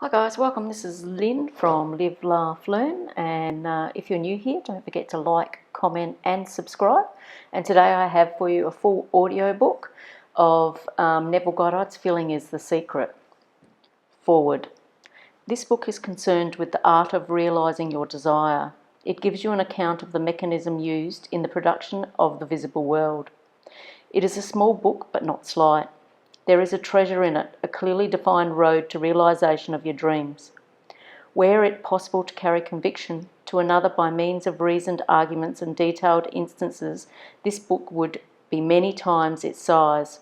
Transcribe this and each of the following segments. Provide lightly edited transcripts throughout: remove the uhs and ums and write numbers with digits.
Hi guys, welcome. This is Lynn from Live, Laugh, Learn, and if you're new here, don't forget to like, comment and subscribe. And today I have for you a full audio book of Neville Goddard's Feeling is the Secret. Forward. This book is concerned with the art of realising your desire. It gives you an account of the mechanism used in the production of the visible world. It is a small book but not slight. There is a treasure in it, a clearly defined road to realisation of your dreams. Were it possible to carry conviction to another by means of reasoned arguments and detailed instances, this book would be many times its size.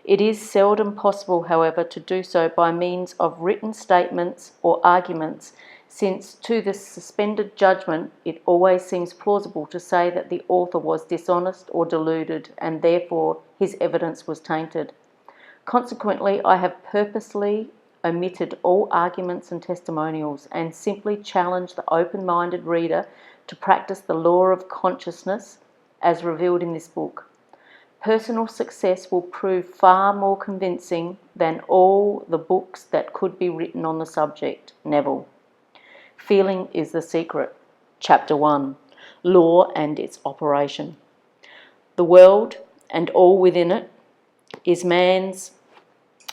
It is seldom possible, however, to do so by means of written statements or arguments, since to the suspended judgment it always seems plausible to say that the author was dishonest or deluded, and therefore his evidence was tainted. Consequently, I have purposely omitted all arguments and testimonials and simply challenged the open-minded reader to practice the law of consciousness as revealed in this book. Personal success will prove far more convincing than all the books that could be written on the subject. Neville. Feeling is the Secret. Chapter 1. Law and its Operation. The world and all within it is man's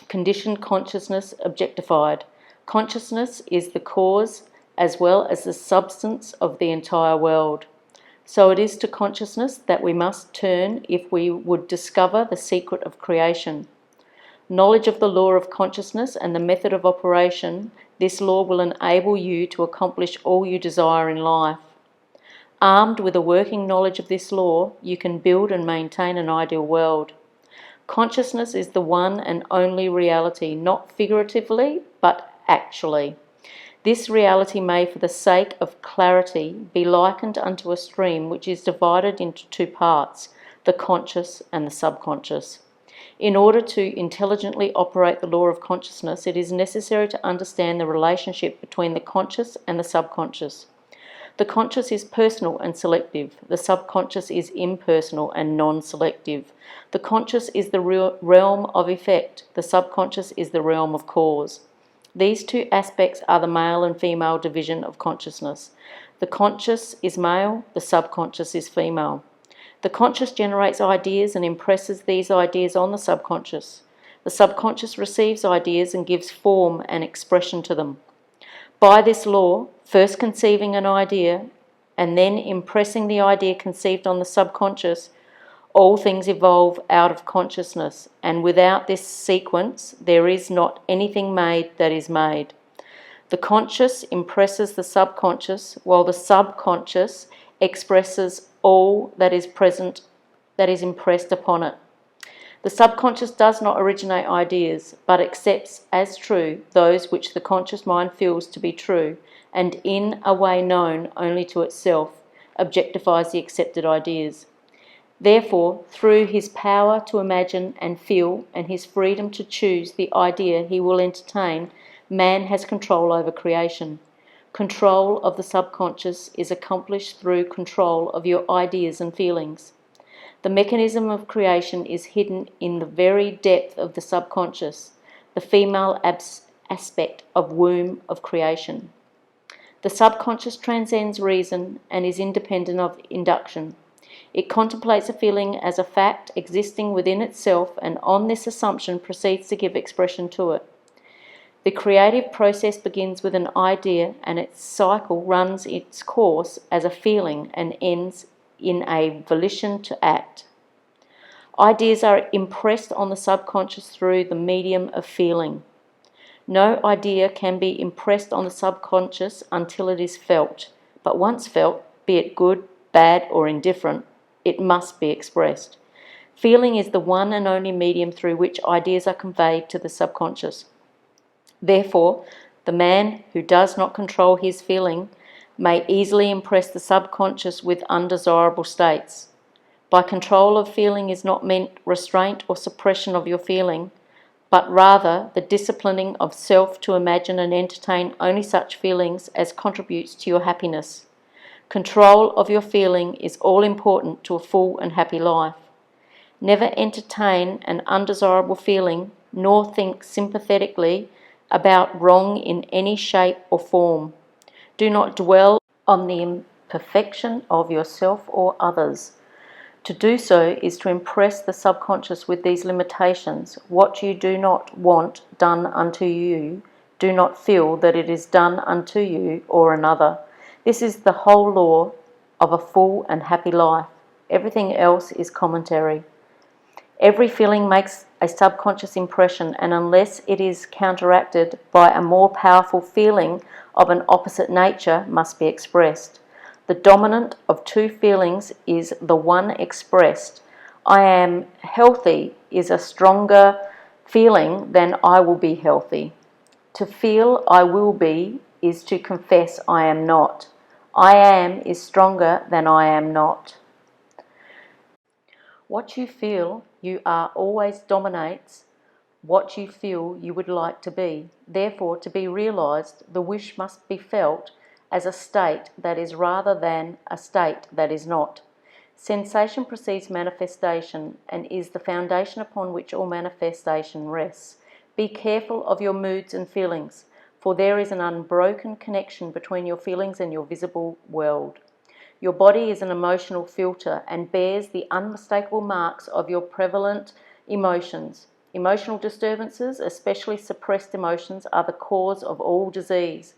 conditioned consciousness objectified. Consciousness is the cause as well as the substance of the entire world. So it is to consciousness that we must turn if we would discover the secret of creation. Knowledge of the law of consciousness and the method of operation, this law will enable you to accomplish all you desire in life. Armed with a working knowledge of this law, you can build and maintain an ideal world. Consciousness is the one and only reality, not figuratively, but actually. This reality may, for the sake of clarity, be likened unto a stream which is divided into two parts, the conscious and the subconscious. In order to intelligently operate the law of consciousness, it is necessary to understand the relationship between the conscious and the subconscious. The conscious is personal and selective. The subconscious is impersonal and non-selective. The conscious is the realm of effect. The subconscious is the realm of cause. These two aspects are the male and female division of consciousness. The conscious is male, the subconscious is female. The conscious generates ideas and impresses these ideas on the subconscious. The subconscious receives ideas and gives form and expression to them. By this law, first conceiving an idea and then impressing the idea conceived on the subconscious, all things evolve out of consciousness, and without this sequence there is not anything made that is made. The conscious impresses the subconscious, while the subconscious expresses all that is present, that is impressed upon it. The subconscious does not originate ideas, but accepts as true those which the conscious mind feels to be true, and in a way known only to itself, objectifies the accepted ideas. Therefore, through his power to imagine and feel, and his freedom to choose the idea he will entertain, man has control over creation. Control of the subconscious is accomplished through control of your ideas and feelings. The mechanism of creation is hidden in the very depth of the subconscious, the female aspect of womb of creation. The subconscious transcends reason and is independent of induction. It contemplates a feeling as a fact existing within itself, and on this assumption proceeds to give expression to it. The creative process begins with an idea, and its cycle runs its course as a feeling and ends in a volition to act. Ideas are impressed on the subconscious through the medium of feeling. No idea can be impressed on the subconscious until it is felt, but once felt, be it good, bad or indifferent, it must be expressed. Feeling is the one and only medium through which ideas are conveyed to the subconscious. Therefore, the man who does not control his feeling may easily impress the subconscious with undesirable states. By control of feeling is not meant restraint or suppression of your feeling, but rather the disciplining of self to imagine and entertain only such feelings as contributes to your happiness. Control of your feeling is all important to a full and happy life. Never entertain an undesirable feeling, nor think sympathetically about wrong in any shape or form. Do not dwell on the imperfection of yourself or others. To do so is to impress the subconscious with these limitations. What you do not want done unto you, do not feel that it is done unto you or another. This is the whole law of a full and happy life. Everything else is commentary. Every feeling makes a subconscious impression, and unless it is counteracted by a more powerful feeling of an opposite nature, must be expressed. The dominant of two feelings is the one expressed. I am healthy is a stronger feeling than I will be healthy. To feel I will be is to confess I am not. I am is stronger than I am not. What you feel you are always dominates what you feel you would like to be. Therefore, to be realized, the wish must be felt as a state that is rather than a state that is not. Sensation precedes manifestation and is the foundation upon which all manifestation rests. Be careful of your moods and feelings, for there is an unbroken connection between your feelings and your visible world. Your body is an emotional filter and bears the unmistakable marks of your prevalent emotions. Emotional disturbances, especially suppressed emotions, are the cause of all disease.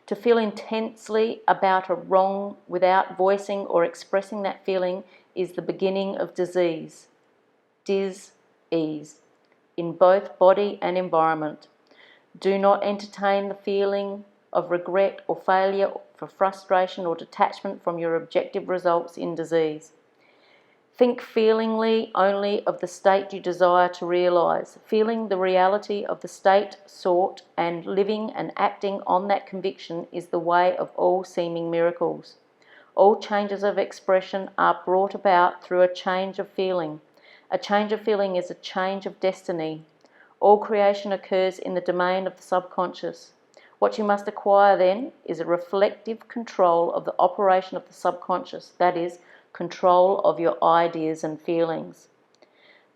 To feel intensely about a wrong without voicing or expressing that feeling is the beginning of disease. Dis-ease in both body and environment. Do not entertain the feeling of regret or failure, for frustration or detachment from your objective results in disease. Think feelingly only of the state you desire to realize. Feeling the reality of the state sought and living and acting on that conviction is the way of all seeming miracles. All changes of expression are brought about through a change of feeling. A change of feeling is a change of destiny. All creation occurs in the domain of the subconscious. What you must acquire then is a reflective control of the operation of the subconscious, that is, control of your ideas and feelings.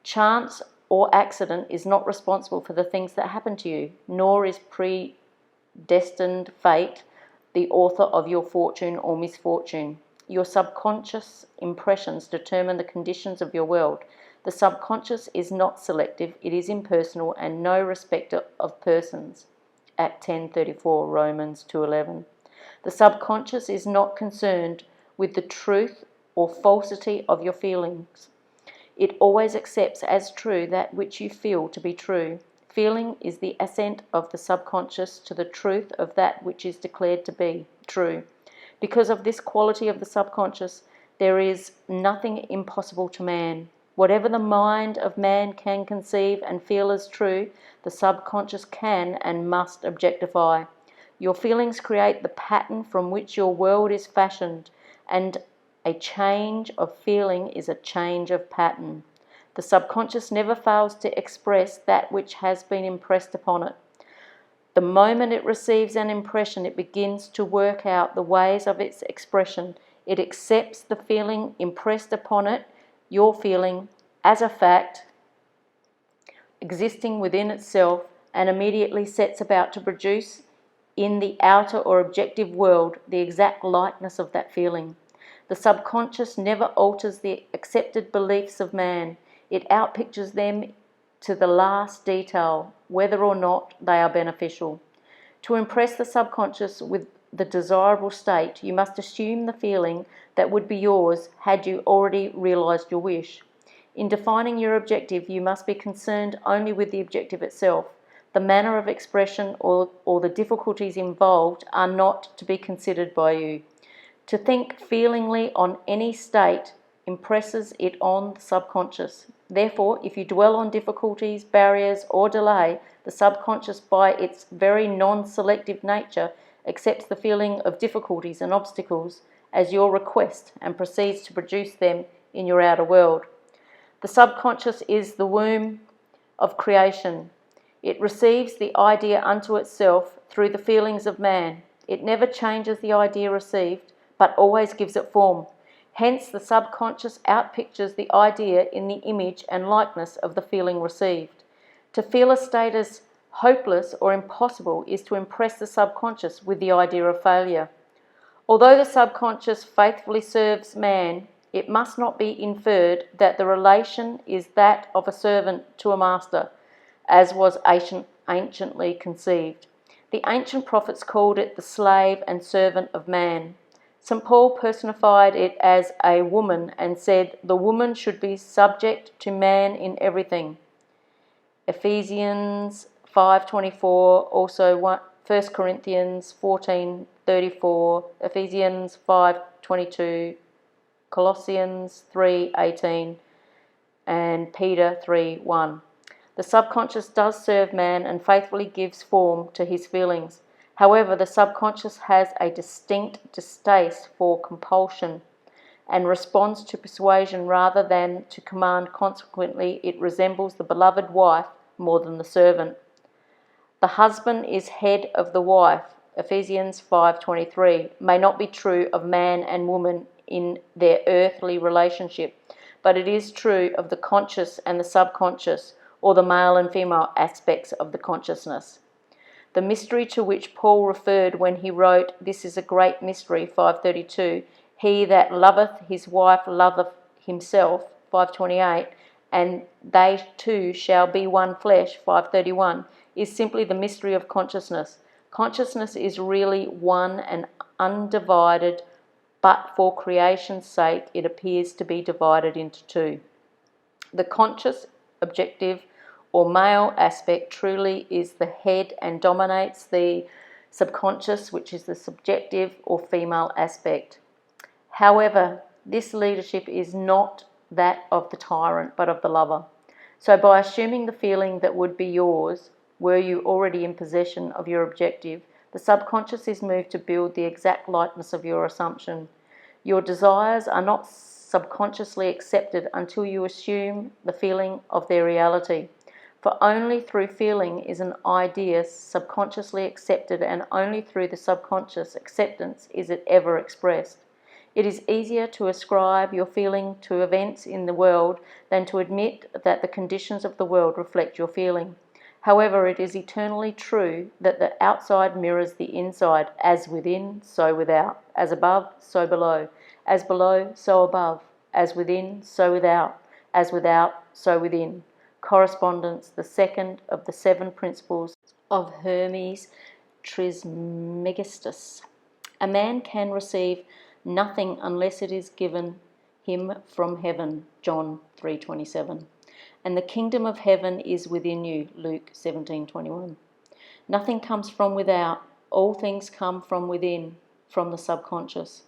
Chance or accident is not responsible for the things that happen to you, nor is predestined fate the author of your fortune or misfortune. Your subconscious impressions determine the conditions of your world. The subconscious is not selective, it is impersonal and no respecter of persons. Act 10:34, Romans 2:11. The subconscious is not concerned with the truth or falsity of your feelings. It always accepts as true that which you feel to be true. Feeling is the assent of the subconscious to the truth of that which is declared to be true. Because of this quality of the subconscious, there is nothing impossible to man. Whatever the mind of man can conceive and feel as true, the subconscious can and must objectify. Your feelings create the pattern from which your world is fashioned, and a change of feeling is a change of pattern. The subconscious never fails to express that which has been impressed upon it. The moment it receives an impression, it begins to work out the ways of its expression. It accepts the feeling impressed upon it, your feeling, as a fact existing within itself, and immediately sets about to produce in the outer or objective world the exact likeness of that feeling. The subconscious never alters the accepted beliefs of man. It outpictures them to the last detail, whether or not they are beneficial. To impress the subconscious with the desirable state, you must assume the feeling that would be yours had you already realized your wish. In defining your objective, you must be concerned only with the objective itself. The manner of expression or the difficulties involved are not to be considered by you. To think feelingly on any state impresses it on the subconscious. Therefore, if you dwell on difficulties, barriers, or delay, the subconscious, by its very non-selective nature, accepts the feeling of difficulties and obstacles as your request and proceeds to produce them in your outer world. The subconscious is the womb of creation. It receives the idea unto itself through the feelings of man. It never changes the idea received, but always gives it form. Hence, the subconscious outpictures the idea in the image and likeness of the feeling received. To feel a state as Hopeless or impossible is to impress the subconscious with the idea of failure. Although the subconscious faithfully serves man, it must not be inferred that the relation is that of a servant to a master, as was anciently conceived. The ancient prophets called it the slave and servant of man. St. Paul personified it as a woman and said the woman should be subject to man in everything. Ephesians 5:24, also 1 Corinthians 14:34, Ephesians 5:22, Colossians 3:18, and Peter 3:1. The subconscious does serve man and faithfully gives form to his feelings. However, the subconscious has a distinct distaste for compulsion and responds to persuasion rather than to command. Consequently, it resembles the beloved wife more than the servant. The husband is head of the wife, Ephesians 5:23, may not be true of man and woman in their earthly relationship, but it is true of the conscious and the subconscious, or the male and female aspects of the consciousness. The mystery to which Paul referred when he wrote, "This is a great mystery," 5:32, "He that loveth his wife loveth himself," 5:28, and "they two shall be one flesh," 5:31, is simply the mystery of consciousness. Consciousness is really one and undivided, but for creation's sake it appears to be divided into two. The conscious, objective, or male aspect truly is the head and dominates the subconscious, which is the subjective or female aspect. However, this leadership is not that of the tyrant, but of the lover. So by assuming the feeling that would be yours, were you already in possession of your objective, the subconscious is moved to build the exact likeness of your assumption. Your desires are not subconsciously accepted until you assume the feeling of their reality. For only through feeling is an idea subconsciously accepted, and only through the subconscious acceptance is it ever expressed. It is easier to ascribe your feeling to events in the world than to admit that the conditions of the world reflect your feeling. However, it is eternally true that the outside mirrors the inside, as within, so without, as above, so below, as below, so above, as within, so without, as without, so within. Correspondence, the second of the 7 principles of Hermes Trismegistus. A man can receive nothing unless it is given him from heaven, John 3:27. And the kingdom of heaven is within you, Luke 17:21. Nothing comes from without, all things come from within, from the subconscious.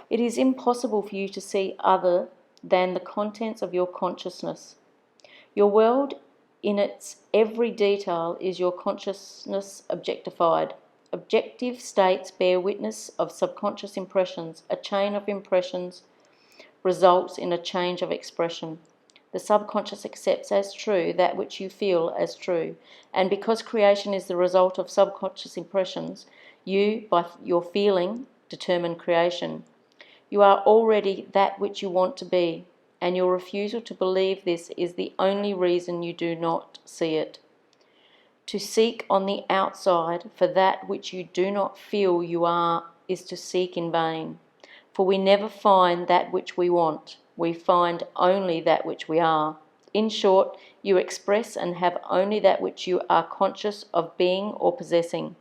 It is impossible for you to see other than the contents of your consciousness. Your world in its every detail is your consciousness objectified. Objective states bear witness of subconscious impressions. A chain of impressions results in a change of expression. The subconscious accepts as true that which you feel as true, and because creation is the result of subconscious impressions, you, by your feeling, determine creation. You are already that which you want to be, and your refusal to believe this is the only reason you do not see it. To seek on the outside for that which you do not feel you are is to seek in vain, for we never find that which we want, we find only that which we are. In short, you express and have only that which you are conscious of being or possessing.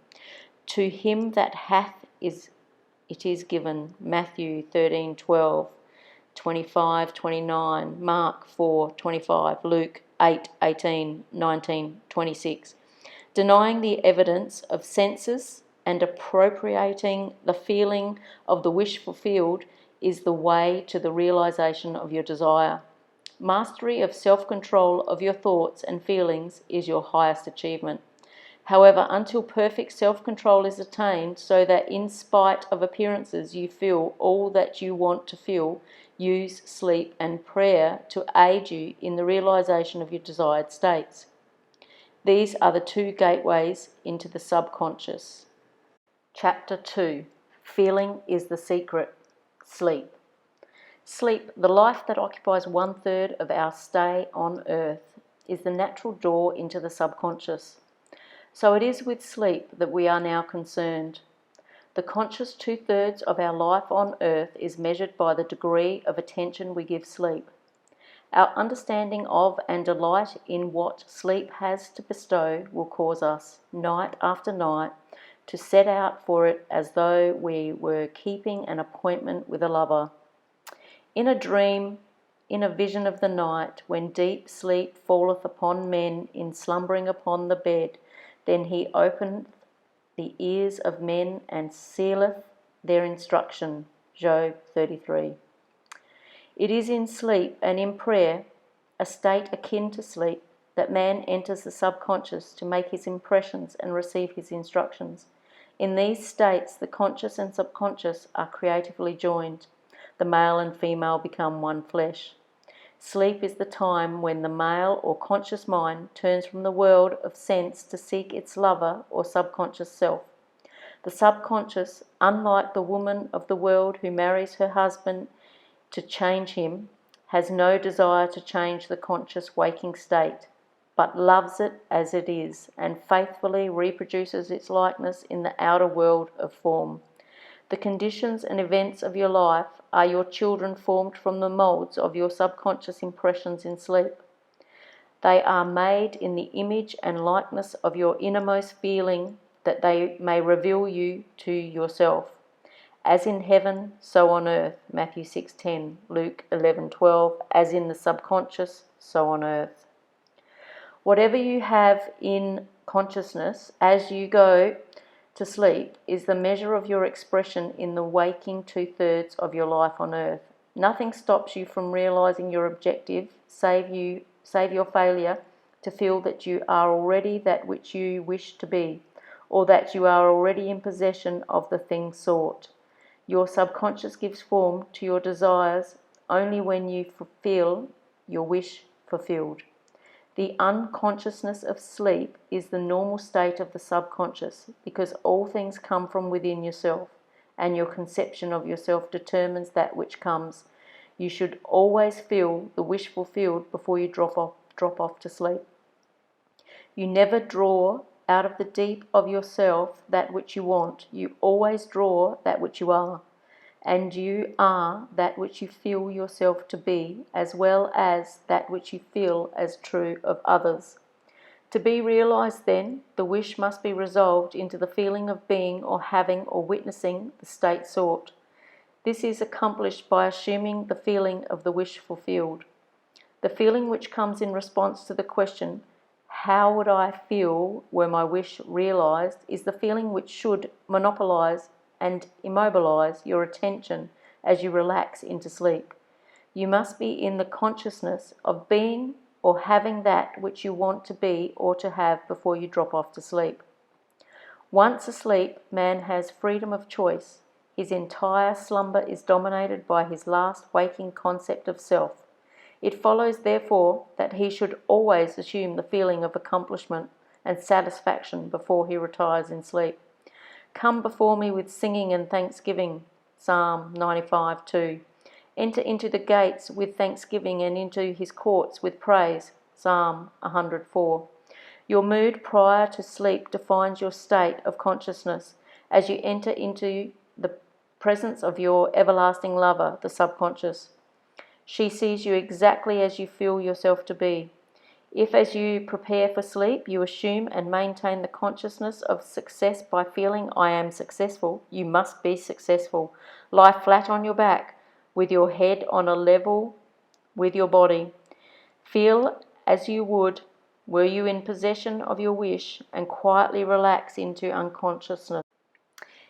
To him that hath it is given, Matthew 13:12. 25:29, Mark 4:25, Luke 8:18, 19, 26. Denying the evidence of senses and appropriating the feeling of the wish fulfilled is the way to the realization of your desire. Mastery of self-control of your thoughts and feelings is your highest achievement. However, until perfect self-control is attained, so that in spite of appearances you feel all that you want to feel, use sleep and prayer to aid you in the realization of your desired states. These are the 2 gateways into the subconscious. Chapter 2. Feeling is the secret. Sleep. Sleep, the life that occupies 1/3 of our stay on earth, is the natural door into the subconscious. So it is with sleep that we are now concerned. The conscious 2/3 of our life on earth is measured by the degree of attention we give sleep. Our understanding of and delight in what sleep has to bestow will cause us, night after night, to set out for it as though we were keeping an appointment with a lover. In a dream, in a vision of the night, when deep sleep falleth upon men in slumbering upon the bed, then he openeth the ears of men and sealeth their instruction. Job 33. It is in sleep and in prayer, a state akin to sleep, that man enters the subconscious to make his impressions and receive his instructions. In these states, the conscious and subconscious are creatively joined. The male and female become one flesh. Sleep is the time when the male or conscious mind turns from the world of sense to seek its lover or subconscious self. The subconscious, unlike the woman of the world who marries her husband to change him, has no desire to change the conscious waking state, but loves it as it is and faithfully reproduces its likeness in the outer world of form. The conditions and events of your life are your children formed from the moulds of your subconscious impressions in sleep. They are made in the image and likeness of your innermost feeling, that they may reveal you to yourself. As in heaven, so on earth. Matthew 6:10, Luke 11:12. As in the subconscious, so on earth. Whatever you have in consciousness as you go to sleep is the measure of your expression in the waking 2/3 of your life on earth. Nothing stops you from realizing your objective, save your failure to feel that you are already that which you wish to be, or that you are already in possession of the thing sought. Your subconscious gives form to your desires only when you feel your wish fulfilled. The unconsciousness of sleep is the normal state of the subconscious, because all things come from within yourself, and your conception of yourself determines that which comes. You should always feel the wish fulfilled before you drop off to sleep. You never draw out of the deep of yourself that which you want. You always draw that which you are, and you are that which you feel yourself to be, as well as that which you feel as true of others. To be realized, then, the wish must be resolved into the feeling of being or having or witnessing the state sought. This is accomplished by assuming the feeling of the wish fulfilled. The feeling which comes in response to the question, how would I feel were my wish realized, is the feeling which should monopolize and immobilize your attention as you relax into sleep. You must be in the consciousness of being or having that which you want to be or to have before you drop off to sleep. Once asleep, man has freedom of choice. His entire slumber is dominated by his last waking concept of self. It follows, therefore, that he should always assume the feeling of accomplishment and satisfaction before he retires in sleep. Come before me with singing and thanksgiving, Psalm 95:2. Enter into the gates with thanksgiving and into his courts with praise, Psalm 104. Your mood prior to sleep defines your state of consciousness as you enter into the presence of your everlasting lover, the subconscious. She sees you exactly as you feel yourself to be. If, as you prepare for sleep, you assume and maintain the consciousness of success by feeling I am successful, you must be successful. Lie flat on your back, with your head on a level with your body. Feel as you would were you in possession of your wish, and quietly relax into unconsciousness.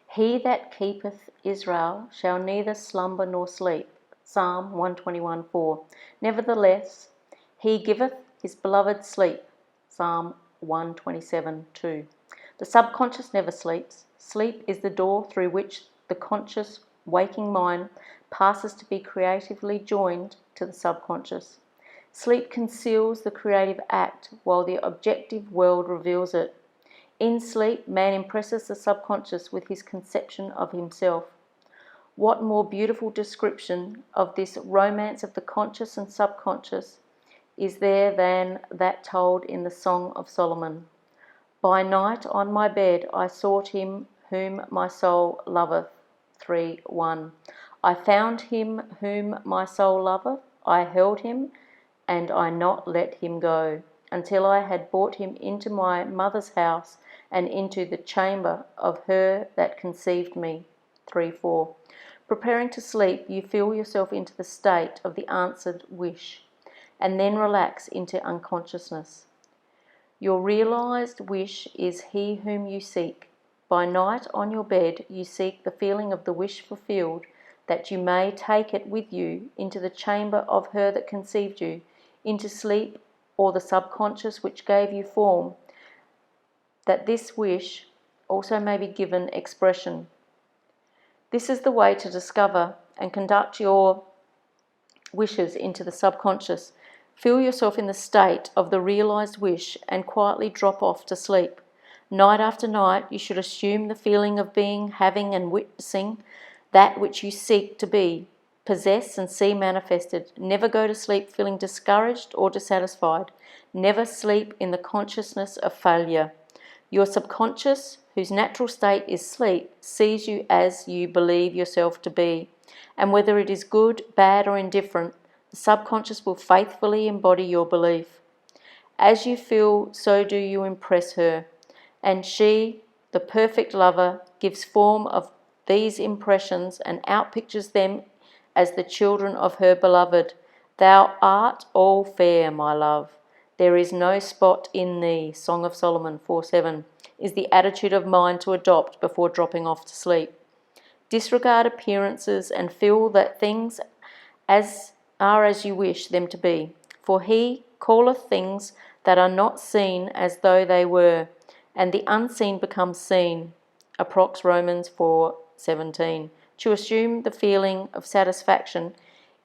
He that keepeth Israel shall neither slumber nor sleep. Psalm 121:4. Nevertheless, he giveth his beloved sleep. Psalm 127:2. The subconscious never sleeps. Sleep is the door through which the conscious waking mind passes to be creatively joined to the subconscious. Sleep conceals the creative act, while the objective world reveals it. In sleep, man impresses the subconscious with his conception of himself. What more beautiful description of this romance of the conscious and subconscious is there than that told in the Song of Solomon? By night on my bed I sought him whom my soul loveth. 3:1. I found him whom my soul loveth. I held him, and I not let him go, until I had brought him into my mother's house, and into the chamber of her that conceived me. 3:4. Preparing to sleep, you feel yourself into the state of the answered wish, and then relax into unconsciousness. Your realized wish is he whom you seek. By night on your bed you seek the feeling of the wish fulfilled, that you may take it with you into the chamber of her that conceived you, into sleep or the subconscious which gave you form, that this wish also may be given expression. This is the way to discover and conduct your wishes into the subconscious. Feel yourself in the state of the realized wish and quietly drop off to sleep. Night after night, you should assume the feeling of being, having, and witnessing that which you seek to be, possess, and see manifested. Never go to sleep feeling discouraged or dissatisfied. Never sleep in the consciousness of failure. Your subconscious, whose natural state is sleep, sees you as you believe yourself to be, and whether it is good, bad, or indifferent, the subconscious will faithfully embody your belief. As you feel, so do you impress her, and she, the perfect lover, gives form of these impressions and outpictures them as the children of her beloved. Thou art all fair, my love. There is no spot in thee. Song of Solomon 4:7 is the attitude of mind to adopt before dropping off to sleep. Disregard appearances and feel that things are as you wish them to be. For he calleth things that are not seen as though they were, and the unseen becomes seen. Approx Romans 4:17. To assume the feeling of satisfaction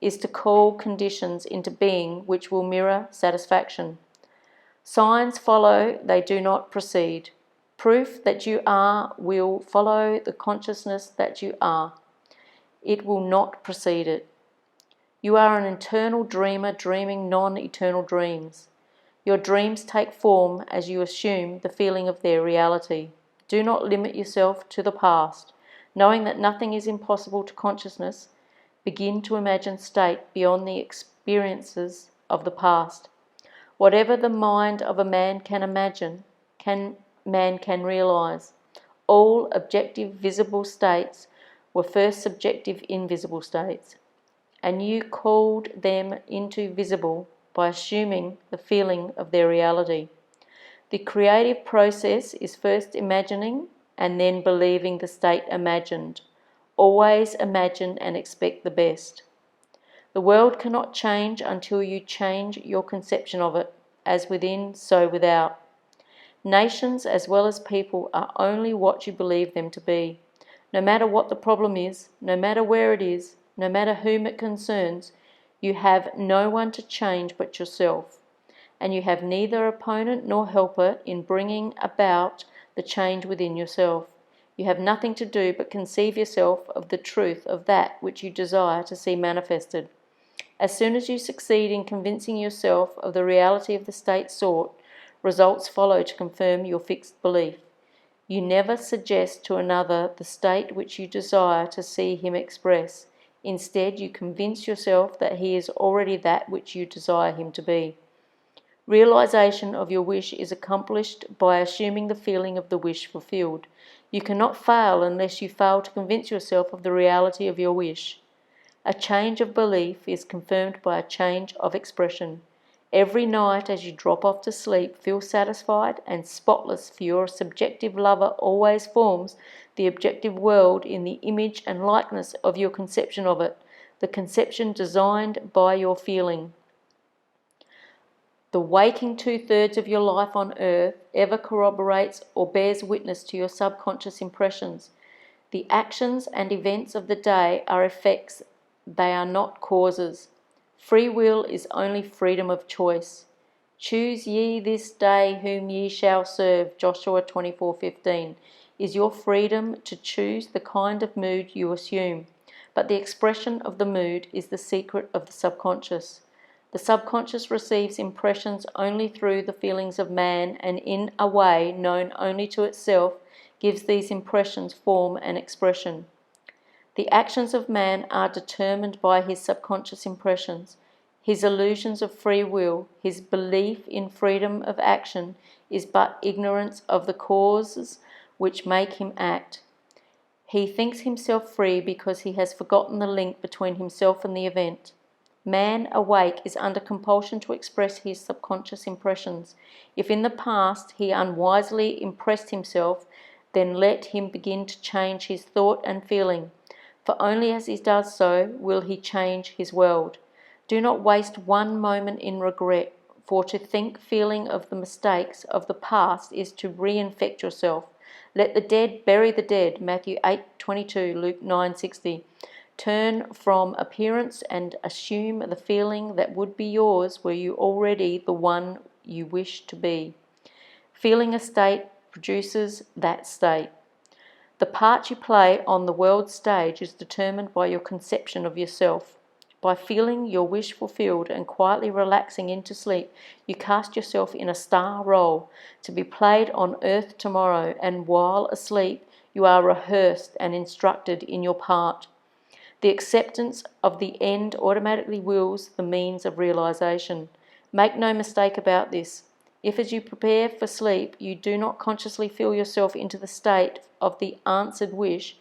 is to call conditions into being which will mirror satisfaction. Signs follow, they do not precede. Proof that you are will follow the consciousness that you are. It will not precede it. You are an eternal dreamer dreaming non-eternal dreams. Your dreams take form as you assume the feeling of their reality. Do not limit yourself to the past. Knowing that nothing is impossible to consciousness, begin to imagine state beyond the experiences of the past. Whatever the mind of a man can imagine, man can realize. All objective visible states were first subjective invisible states, and you called them into visible by assuming the feeling of their reality. The creative process is first imagining and then believing the state imagined. Always imagine and expect the best. The world cannot change until you change your conception of it, as within, so without. Nations as well as people are only what you believe them to be. No matter what the problem is, no matter where it is, no matter whom it concerns, you have no one to change but yourself, and you have neither opponent nor helper in bringing about the change within yourself. You have nothing to do but conceive yourself of the truth of that which you desire to see manifested. As soon as you succeed in convincing yourself of the reality of the state sought, results follow to confirm your fixed belief. You never suggest to another the state which you desire to see him express. Instead, you convince yourself that he is already that which you desire him to be. Realization of your wish is accomplished by assuming the feeling of the wish fulfilled. You cannot fail unless you fail to convince yourself of the reality of your wish. A change of belief is confirmed by a change of expression. Every night as you drop off to sleep, feel satisfied and spotless, for your subjective lover always forms the objective world in the image and likeness of your conception of it, the conception designed by your feeling. The waking 2/3 of your life on earth ever corroborates or bears witness to your subconscious impressions. The actions and events of the day are effects, they are not causes. Free will is only freedom of choice. Choose ye this day whom ye shall serve, Joshua 24:15, is your freedom to choose the kind of mood you assume, but the expression of the mood is the secret of the subconscious. The subconscious receives impressions only through the feelings of man, and in a way known only to itself, gives these impressions form and expression. The actions of man are determined by his subconscious impressions. His illusions of free will, his belief in freedom of action, is but ignorance of the causes which make him act. He thinks himself free because he has forgotten the link between himself and the event. Man awake is under compulsion to express his subconscious impressions. If in the past he unwisely impressed himself, then let him begin to change his thought and feeling, for only as he does so will he change his world. Do not waste one moment in regret, for to think feeling of the mistakes of the past is to reinfect yourself. Let the dead bury the dead, Matthew 8:22, Luke 9:60. Turn from appearance and assume the feeling that would be yours were you already the one you wish to be. Feeling a state produces that state. The part you play on the world stage is determined by your conception of yourself. By feeling your wish fulfilled and quietly relaxing into sleep, you cast yourself in a star role to be played on earth tomorrow, and while asleep you are rehearsed and instructed in your part. The acceptance of the end automatically wills the means of realization. Make no mistake about this. If as you prepare for sleep you do not consciously feel yourself into the state of the answered wish,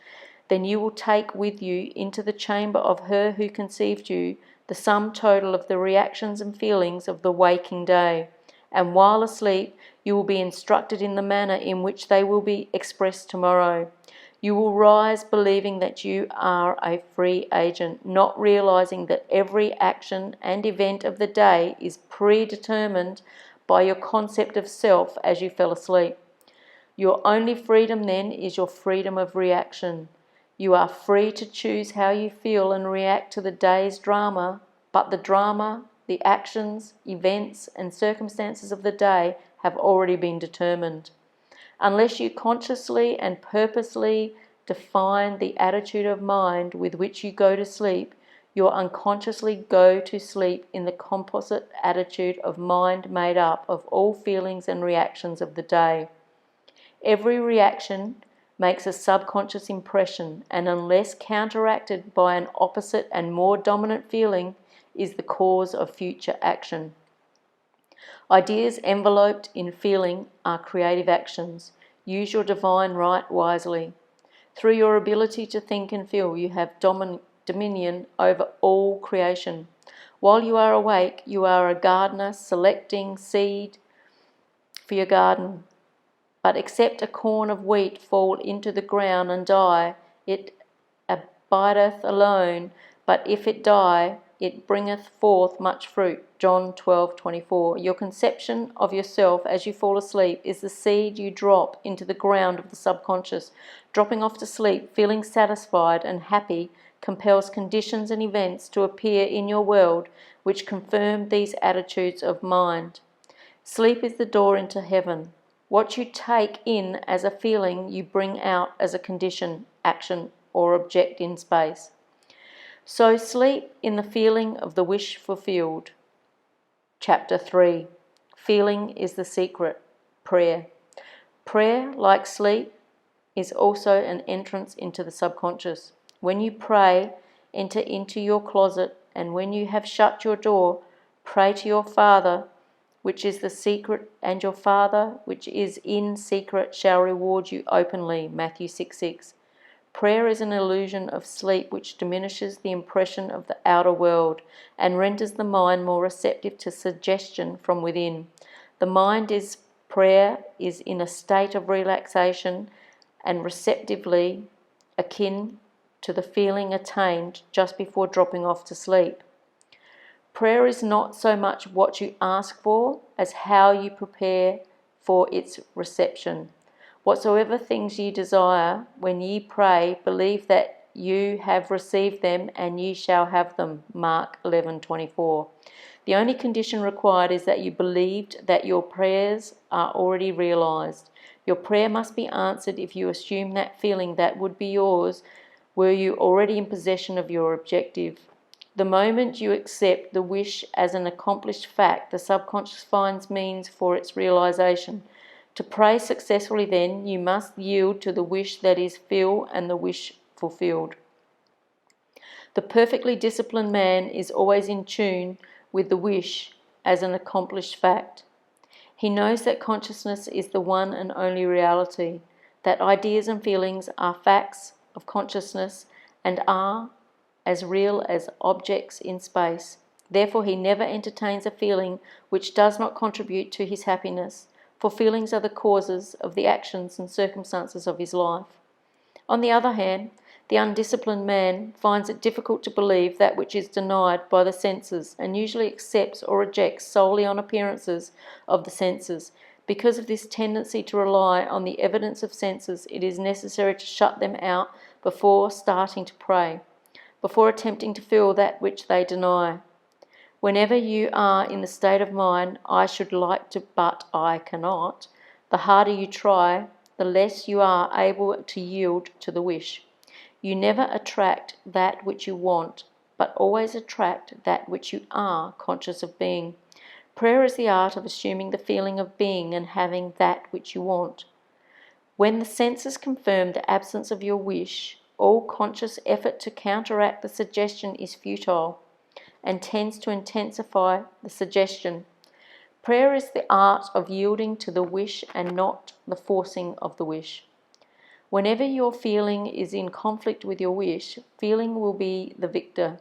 then you will take with you into the chamber of her who conceived you the sum total of the reactions and feelings of the waking day, and while asleep you will be instructed in the manner in which they will be expressed tomorrow. You will rise believing that you are a free agent, not realizing that every action and event of the day is predetermined by your concept of self as you fell asleep. Your only freedom then is your freedom of reaction. You are free to choose how you feel and react to the day's drama, but the drama, the actions, events, and circumstances of the day have already been determined. Unless you consciously and purposely define the attitude of mind with which you go to sleep, you'll unconsciously go to sleep in the composite attitude of mind made up of all feelings and reactions of the day. Every reaction makes a subconscious impression, and unless counteracted by an opposite and more dominant feeling, is the cause of future action. Ideas enveloped in feeling are creative actions. Use your divine right wisely. Through your ability to think and feel, you have dominion over all creation. While you are awake, you are a gardener selecting seed for your garden. But except a corn of wheat fall into the ground and die, it abideth alone, but if it die, it bringeth forth much fruit. John 12:24. Your conception of yourself as you fall asleep is the seed you drop into the ground of the subconscious. Dropping off to sleep, feeling satisfied and happy, compels conditions and events to appear in your world which confirm these attitudes of mind. Sleep is the door into heaven. What you take in as a feeling, you bring out as a condition, action, or object in space. So sleep in the feeling of the wish fulfilled. Chapter 3. Feeling is the secret. Prayer. Prayer, like sleep, is also an entrance into the subconscious. When you pray, enter into your closet, and when you have shut your door, pray to your Father, which is the secret, and your Father, which is in secret, shall reward you openly. Matthew 6:6. Prayer is an illusion of sleep which diminishes the impression of the outer world and renders the mind more receptive to suggestion from within. The mind is prayer is in a state of relaxation and receptively akin to the feeling attained just before dropping off to sleep. Prayer is not so much what you ask for as how you prepare for its reception. Whatsoever things ye desire, when ye pray, believe that you have received them, and ye shall have them. Mark 11:24. The only condition required is that you believed that your prayers are already realized. Your prayer must be answered if you assume that feeling that would be yours were you already in possession of your objective. The moment you accept the wish as an accomplished fact, the subconscious finds means for its realization. To pray successfully, then, you must yield to the wish that is filled and the wish fulfilled. The perfectly disciplined man is always in tune with the wish as an accomplished fact. He knows that consciousness is the one and only reality, that ideas and feelings are facts of consciousness and are as real as objects in space. Therefore, he never entertains a feeling which does not contribute to his happiness, for feelings are the causes of the actions and circumstances of his life. On the other hand, the undisciplined man finds it difficult to believe that which is denied by the senses, and usually accepts or rejects solely on appearances of the senses. Because of this tendency to rely on the evidence of senses, it is necessary to shut them out before starting to pray, before attempting to feel that which they deny. Whenever you are in the state of mind, I should like to, but I cannot, the harder you try, the less you are able to yield to the wish. You never attract that which you want, but always attract that which you are conscious of being. Prayer is the art of assuming the feeling of being and having that which you want. When the senses confirm the absence of your wish, all conscious effort to counteract the suggestion is futile and tends to intensify the suggestion. Prayer is the art of yielding to the wish and not the forcing of the wish. Whenever your feeling is in conflict with your wish, feeling will be the victor.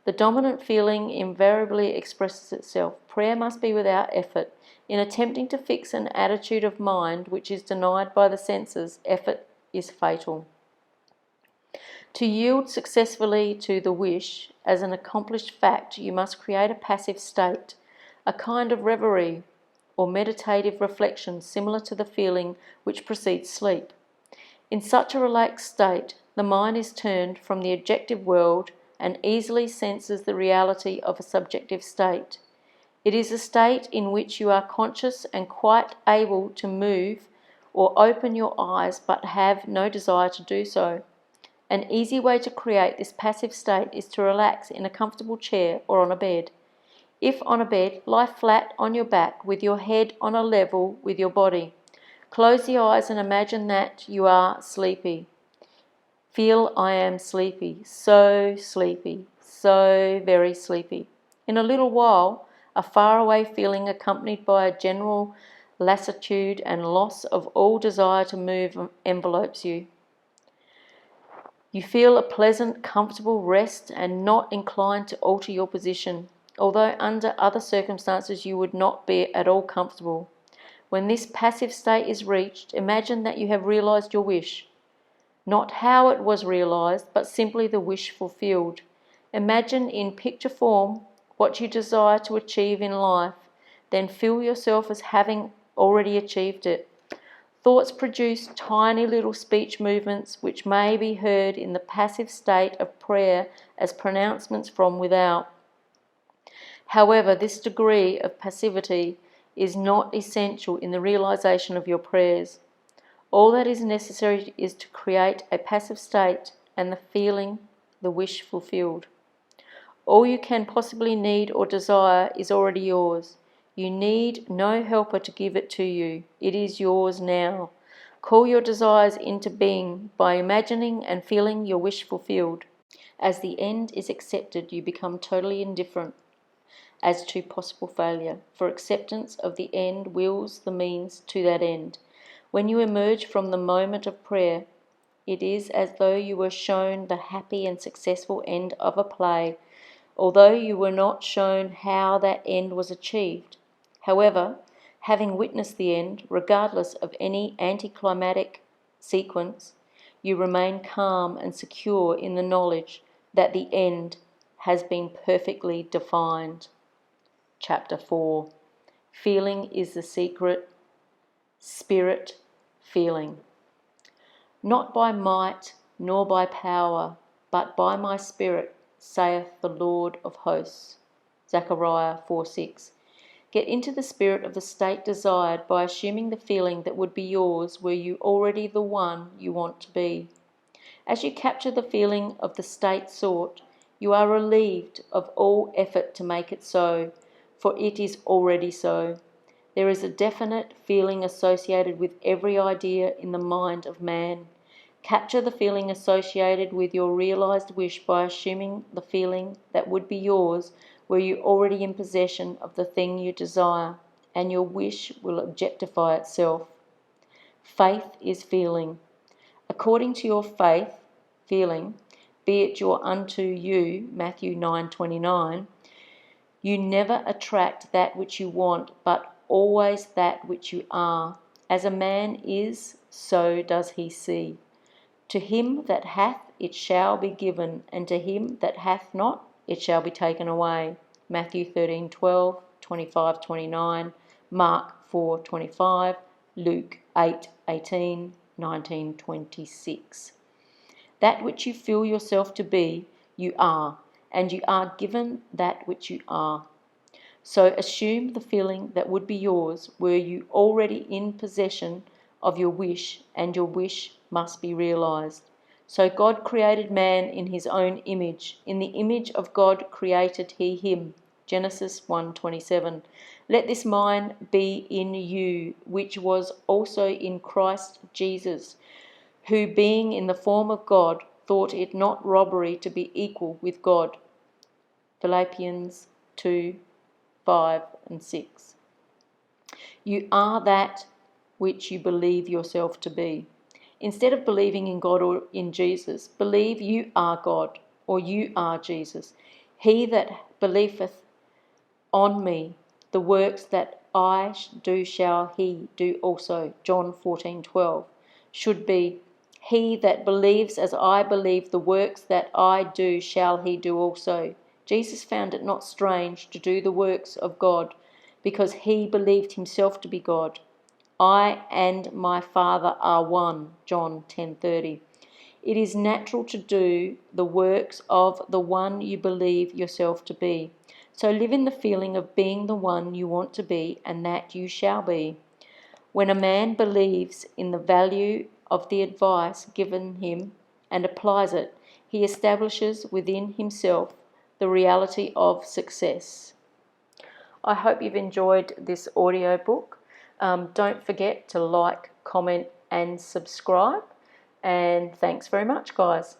The dominant feeling invariably expresses itself. Prayer must be without effort. In attempting to fix an attitude of mind which is denied by the senses, effort is fatal. To yield successfully to the wish as an accomplished fact, you must create a passive state, a kind of reverie or meditative reflection similar to the feeling which precedes sleep. In such a relaxed state, the mind is turned from the objective world and easily senses the reality of a subjective state. It is a state in which you are conscious and quite able to move or open your eyes but have no desire to do so. An easy way to create this passive state is to relax in a comfortable chair or on a bed. If on a bed, lie flat on your back with your head on a level with your body. Close the eyes and imagine that you are sleepy. Feel I am sleepy, so very sleepy. In a little while, a faraway feeling accompanied by a general lassitude and loss of all desire to move envelopes you. You feel a pleasant, comfortable rest and not inclined to alter your position, although under other circumstances you would not be at all comfortable. When this passive state is reached, imagine that you have realized your wish. Not how it was realized, but simply the wish fulfilled. Imagine in picture form what you desire to achieve in life, then feel yourself as having already achieved it. Thoughts produce tiny little speech movements which may be heard in the passive state of prayer as pronouncements from without. However, this degree of passivity is not essential in the realization of your prayers. All that is necessary is to create a passive state and the feeling, the wish fulfilled. All you can possibly need or desire is already yours. You need no helper to give it to you. It is yours now. Call your desires into being by imagining and feeling your wish fulfilled. As the end is accepted, you become totally indifferent as to possible failure, for acceptance of the end wills the means to that end. When you emerge from the moment of prayer, it is as though you were shown the happy and successful end of a play, although you were not shown how that end was achieved. However, having witnessed the end, regardless of any anticlimactic sequence, you remain calm and secure in the knowledge that the end has been perfectly defined. Chapter 4. Feeling is the secret. Spirit feeling. Not by might nor by power, but by my spirit, saith the Lord of hosts. Zechariah 4:6. Get into the spirit of the state desired by assuming the feeling that would be yours were you already the one you want to be. As you capture the feeling of the state sought, You are relieved of all effort to make it so, for it is already so. There is a definite feeling associated with every idea in the mind of man. Capture the feeling associated with your realized wish by assuming the feeling that would be yours were you already in possession of the thing you desire, and your wish will objectify itself. Faith is feeling. According to your faith, feeling, be it your unto you, Matthew 9:29, you never attract that which you want, but always that which you are. As a man is, so does he see. To him that hath, it shall be given, and to him that hath not, it shall be taken away. Matthew 13:12, 25:29, Mark 4:25, Luke 8:18, 19:26. That which you feel yourself to be, you are, and you are given that which you are. So assume the feeling that would be yours were you already in possession of your wish, and your wish must be realized. So God created man in his own image. In the image of God created he him. Genesis 1:27. Let this mind be in you, which was also in Christ Jesus, who being in the form of God, thought it not robbery to be equal with God. Philippians 2:5 and 6. You are that which you believe yourself to be. Instead of believing in God or in Jesus, believe you are God, or you are Jesus. He that believeth on me, the works that I do shall he do also. John 14:12. Should be, he that believes as I believe, the works that I do shall he do also. Jesus found it not strange to do the works of God, because he believed himself to be God. I and my Father are one. John 10:30. It is natural to do the works of the one you believe yourself to be. So live in the feeling of being the one you want to be, and that you shall be. When a man believes in the value of the advice given him and applies it, he establishes within himself the reality of success. I hope you've enjoyed this audio book. Don't forget to like, comment and subscribe. And thanks very much, guys.